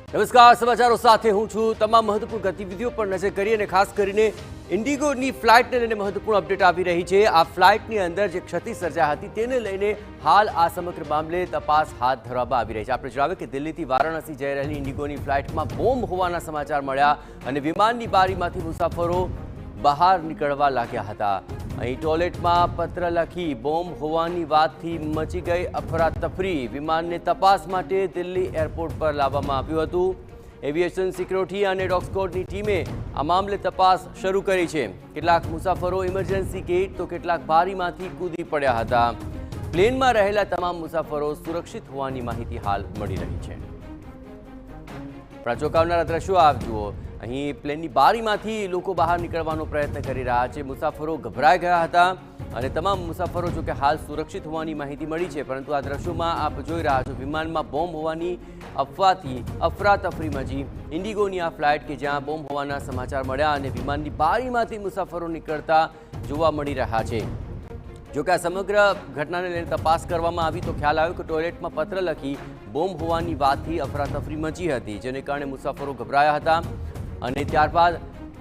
નમસ્કાર, સમાચારો સાથે હું છું। તમામ મહત્વપૂર્ણ ગતિવિધિઓ પર નજર કરીએ અને ખાસ કરીને ઇન્ડિગોની ફ્લાઇટને લઈને મહત્વપૂર્ણ અપડેટ આવી રહી છે। આ ફ્લાઇટની અંદર જે ક્ષતિ સર્જાઈ હતી તેને લઈને હાલ આ સમગ્ર મામલે તપાસ હાથ ધરવામાં આવી રહી છે। આપણે જણાવ્યું કે દિલ્હીથી વારાણસી જઈ રહેલી ઇન્ડિગોની ફ્લાઇટમાં બોમ્બ હોવાના સમાચાર મળ્યા અને વિમાનની બારીમાંથી મુસાફરો બહાર નીકળવા લાગ્યા હતા। અહીં ટોયલેટમાં પત્ર લખી બોમ્બ હોવાની વાતથી મચી ગઈ અફરાતફરી। વિમાનને તપાસ માટે દિલ્હી એરપોર્ટ પર લાવવામાં આવ્યું હતું। એવિએશન સિક્યોરિટી અને ડોગ ટીમે આ મામલે તપાસ શરૂ કરી છે। કેટલાક મુસાફરો ઇમરજન્સી ગેટ તો કેટલાક બારીમાંથી કૂદી પડ્યા હતા। પ્લેનમાં રહેલા તમામ મુસાફરો સુરક્ષિત હોવાની માહિતી હાલ મળી રહી છે। ચોંકાવનારા દ્રશ્યો આપ જુઓ। અહીં પ્લેનની બારીમાંથી લોકો બહાર નીકળવાનો પ્રયત્ન કરી રહ્યા છે। મુસાફરો ગભરાઈ ગયા હતા અને તમામ મુસાફરો જો કે હાલ સુરક્ષિત હોવાની માહિતી મળી છે, પરંતુ આ દ્રશ્યોમાં આપ જોઈ રહ્યા છો વિમાનમાં બોમ્બ હોવાની અફવાથી અફરાતફરી મચી। ઇન્ડિગોની આ ફ્લાઇટ કે જ્યાં બોમ્બ હોવાના સમાચાર મળ્યા અને વિમાનની બારીમાંથી મુસાફરો નીકળતા જોવા મળી રહ્યા છે। જોકે આ સમગ્ર ઘટનાને લઈને તપાસ કરવામાં આવી તો ખ્યાલ આવ્યો કે ટોયલેટમાં પત્ર લખી બોમ્બ હોવાની વાતથી અફરાતફરી મચી હતી, જેને કારણે મુસાફરો ગભરાયા હતા અને ત્યારબાદ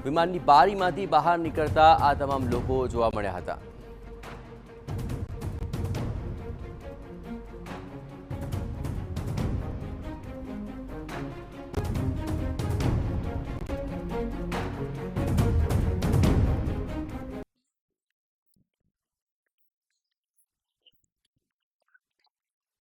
વિમાનની બારીમાંથી બહાર નીકળતા આ તમામ લોકો જોવા મળ્યા હતા।